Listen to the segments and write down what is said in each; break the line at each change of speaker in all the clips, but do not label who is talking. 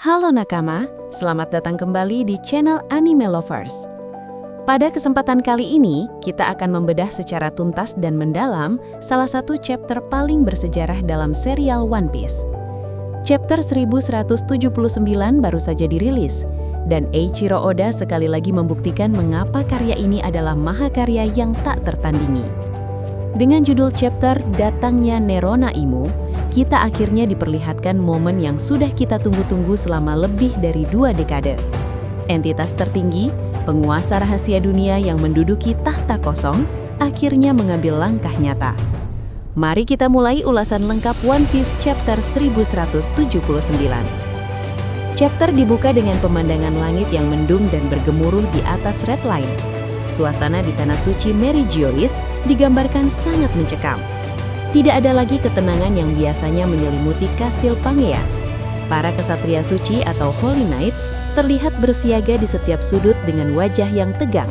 Halo nakama, selamat datang kembali di channel Anime Lovers. Pada kesempatan kali ini, kita akan membedah secara tuntas dan mendalam salah satu chapter paling bersejarah dalam serial One Piece. Chapter 1179 baru saja dirilis, dan Eiichiro Oda sekali lagi membuktikan mengapa karya ini adalah mahakarya yang tak tertandingi. Dengan judul chapter Datangnya Nerona Imu, kita akhirnya diperlihatkan momen yang sudah kita tunggu-tunggu selama lebih dari 2 dekade. Entitas tertinggi, penguasa rahasia dunia yang menduduki tahta kosong, akhirnya mengambil langkah nyata. Mari kita mulai ulasan lengkap One Piece chapter 1179. Chapter dibuka dengan pemandangan langit yang mendung dan bergemuruh di atas Red Line. Suasana di tanah suci Mary Geoise digambarkan sangat mencekam. Tidak ada lagi ketenangan yang biasanya menyelimuti kastil Pangea. Para kesatria suci atau Holy Knights terlihat bersiaga di setiap sudut dengan wajah yang tegang.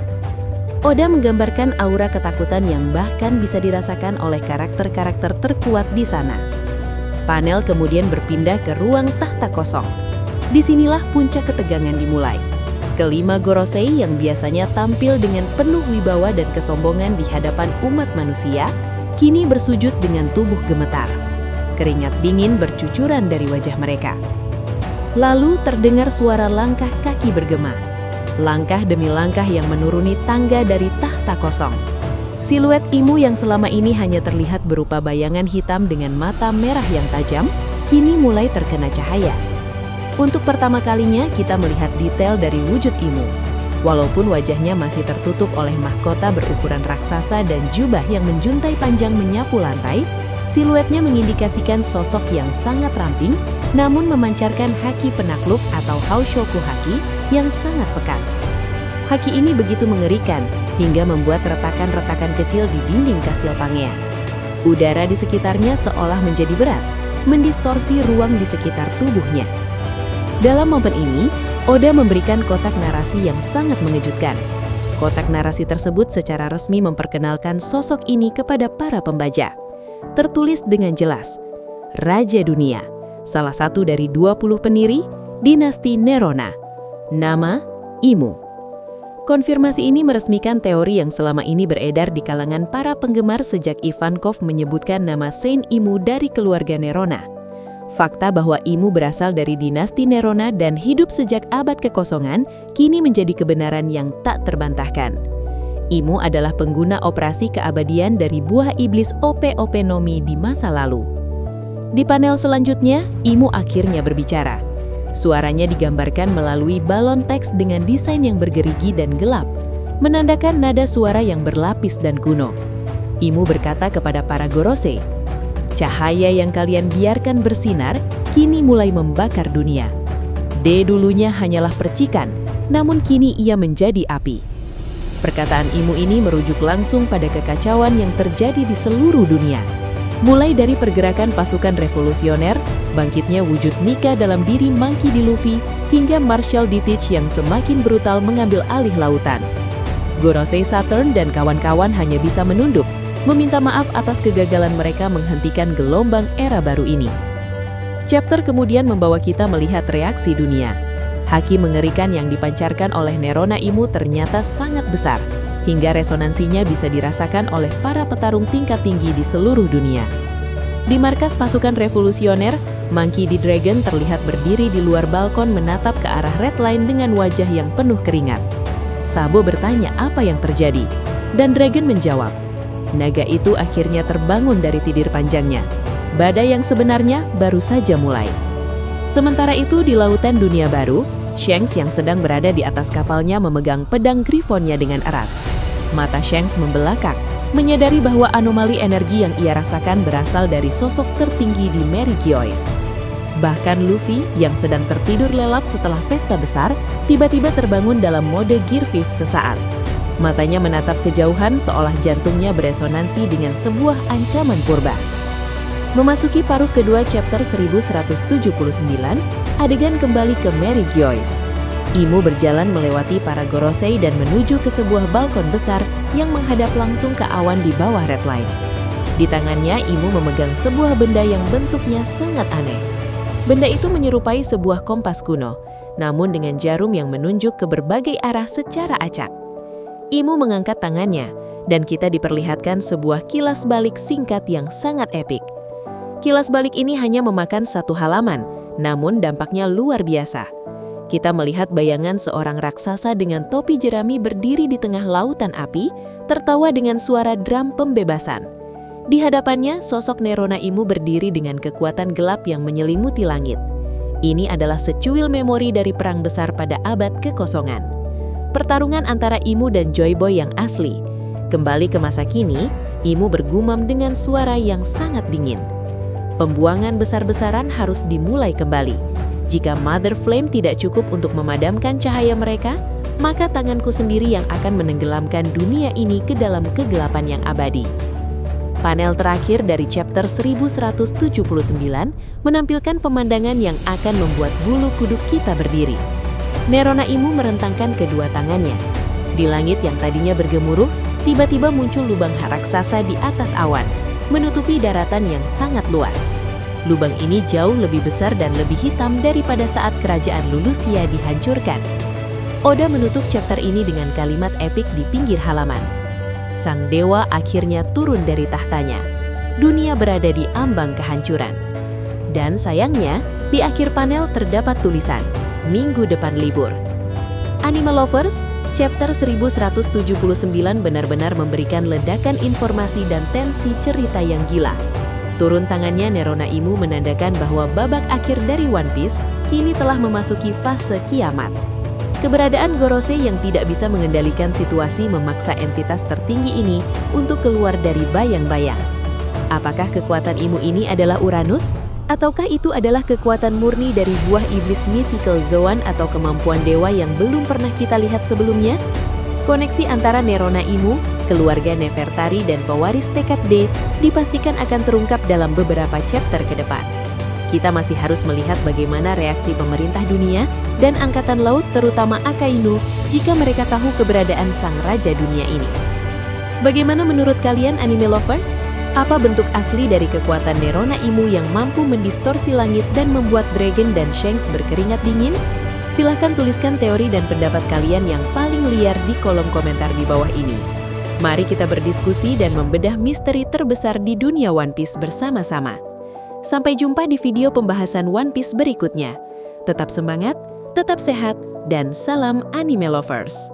Oda menggambarkan aura ketakutan yang bahkan bisa dirasakan oleh karakter-karakter terkuat di sana. Panel kemudian berpindah ke ruang tahta kosong. Disinilah puncak ketegangan dimulai. Kelima Gorosei yang biasanya tampil dengan penuh wibawa dan kesombongan di hadapan umat manusia, kini bersujud dengan tubuh gemetar. Keringat dingin bercucuran dari wajah mereka. Lalu terdengar suara langkah kaki bergema. Langkah demi langkah yang menuruni tangga dari tahta kosong. Siluet Imu yang selama ini hanya terlihat berupa bayangan hitam dengan mata merah yang tajam, kini mulai terkena cahaya. Untuk pertama kalinya kita melihat detail dari wujud Imu. Walaupun wajahnya masih tertutup oleh mahkota berukuran raksasa dan jubah yang menjuntai panjang menyapu lantai, siluetnya mengindikasikan sosok yang sangat ramping, namun memancarkan haki penakluk atau Haushoku Haki yang sangat pekat. Haki ini begitu mengerikan, hingga membuat retakan-retakan kecil di dinding kastil Pangea. Udara di sekitarnya seolah menjadi berat, mendistorsi ruang di sekitar tubuhnya. Dalam momen ini, Oda memberikan kotak narasi yang sangat mengejutkan. Kotak narasi tersebut secara resmi memperkenalkan sosok ini kepada para pembaca. Tertulis dengan jelas, Raja Dunia, salah satu dari 20 pendiri dinasti Nerona. Nama Imu. Konfirmasi ini meresmikan teori yang selama ini beredar di kalangan para penggemar sejak Ivankov menyebutkan nama Saint Imu dari keluarga Nerona. Fakta bahwa Imu berasal dari dinasti Nerona dan hidup sejak abad kekosongan kini menjadi kebenaran yang tak terbantahkan. Imu adalah pengguna operasi keabadian dari buah iblis OP-OP Nomi di masa lalu. Di panel selanjutnya, Imu akhirnya berbicara. Suaranya digambarkan melalui balon teks dengan desain yang bergerigi dan gelap, menandakan nada suara yang berlapis dan kuno. Imu berkata kepada para Gorosei, "Cahaya yang kalian biarkan bersinar, kini mulai membakar dunia. D dulunya hanyalah percikan, namun kini ia menjadi api." Perkataan Imu ini merujuk langsung pada kekacauan yang terjadi di seluruh dunia. Mulai dari pergerakan pasukan revolusioner, bangkitnya wujud Nika dalam diri Monkey D. Luffy, hingga Marshal Ditich yang semakin brutal mengambil alih lautan. Gorosei Saturn dan kawan-kawan hanya bisa menunduk, meminta maaf atas kegagalan mereka menghentikan gelombang era baru ini. Chapter kemudian membawa kita melihat reaksi dunia. Haki mengerikan yang dipancarkan oleh Nerona Imu ternyata sangat besar, hingga resonansinya bisa dirasakan oleh para petarung tingkat tinggi di seluruh dunia. Di markas pasukan revolusioner, Monkey D. Dragon terlihat berdiri di luar balkon menatap ke arah Red Line dengan wajah yang penuh keringat. Sabo bertanya apa yang terjadi, dan Dragon menjawab, naga itu akhirnya terbangun dari tidur panjangnya. Badai yang sebenarnya baru saja mulai. Sementara itu di lautan dunia baru, Shanks yang sedang berada di atas kapalnya memegang pedang Griffonnya dengan erat. Mata Shanks membelakang, menyadari bahwa anomali energi yang ia rasakan berasal dari sosok tertinggi di Mary Geoise. Bahkan Luffy yang sedang tertidur lelap setelah pesta besar, tiba-tiba terbangun dalam mode Gear 5 sesaat. Matanya menatap kejauhan seolah jantungnya beresonansi dengan sebuah ancaman purba. Memasuki paruh kedua chapter 1179, adegan kembali ke Mary Geoise. Imu berjalan melewati para Gorosei dan menuju ke sebuah balkon besar yang menghadap langsung ke awan di bawah Red Line. Di tangannya, Imu memegang sebuah benda yang bentuknya sangat aneh. Benda itu menyerupai sebuah kompas kuno, namun dengan jarum yang menunjuk ke berbagai arah secara acak. Imu mengangkat tangannya, dan kita diperlihatkan sebuah kilas balik singkat yang sangat epik. Kilas balik ini hanya memakan 1 halaman, namun dampaknya luar biasa. Kita melihat bayangan seorang raksasa dengan topi jerami berdiri di tengah lautan api, tertawa dengan suara drum pembebasan. Di hadapannya, sosok Nerona Imu berdiri dengan kekuatan gelap yang menyelimuti langit. Ini adalah secuil memori dari perang besar pada abad kekosongan. Pertarungan antara Imu dan Joy Boy yang asli. Kembali ke masa kini, Imu bergumam dengan suara yang sangat dingin. Pembuangan besar-besaran harus dimulai kembali. Jika Mother Flame tidak cukup untuk memadamkan cahaya mereka, maka tanganku sendiri yang akan menenggelamkan dunia ini ke dalam kegelapan yang abadi. Panel terakhir dari chapter 1179 menampilkan pemandangan yang akan membuat bulu kuduk kita berdiri. Nerona Imu merentangkan kedua tangannya. Di langit yang tadinya bergemuruh, tiba-tiba muncul lubang raksasa di atas awan, menutupi daratan yang sangat luas. Lubang ini jauh lebih besar dan lebih hitam daripada saat kerajaan Lulusia dihancurkan. Oda menutup chapter ini dengan kalimat epik di pinggir halaman. Sang dewa akhirnya turun dari tahtanya. Dunia berada di ambang kehancuran. Dan sayangnya, di akhir panel terdapat tulisan, minggu depan libur. Anime lovers, chapter 1179 benar-benar memberikan ledakan informasi dan tensi cerita yang gila. Turun tangannya Nerona Imu menandakan bahwa babak akhir dari One Piece kini telah memasuki fase kiamat. Keberadaan Gorosei yang tidak bisa mengendalikan situasi memaksa entitas tertinggi ini untuk keluar dari bayang-bayang. Apakah kekuatan Imu ini adalah Uranus? Ataukah itu adalah kekuatan murni dari buah iblis mythical Zoan atau kemampuan dewa yang belum pernah kita lihat sebelumnya? Koneksi antara Nerona Imu, keluarga Nefertari dan pewaris tekad D dipastikan akan terungkap dalam beberapa chapter ke depan. Kita masih harus melihat bagaimana reaksi pemerintah dunia dan angkatan laut terutama Akainu jika mereka tahu keberadaan sang raja dunia ini. Bagaimana menurut kalian anime lovers? Apa bentuk asli dari kekuatan Nerona Imu yang mampu mendistorsi langit dan membuat Dragon dan Shanks berkeringat dingin? Silahkan tuliskan teori dan pendapat kalian yang paling liar di kolom komentar di bawah ini. Mari kita berdiskusi dan membedah misteri terbesar di dunia One Piece bersama-sama. Sampai jumpa di video pembahasan One Piece berikutnya. Tetap semangat, tetap sehat, dan salam anime lovers.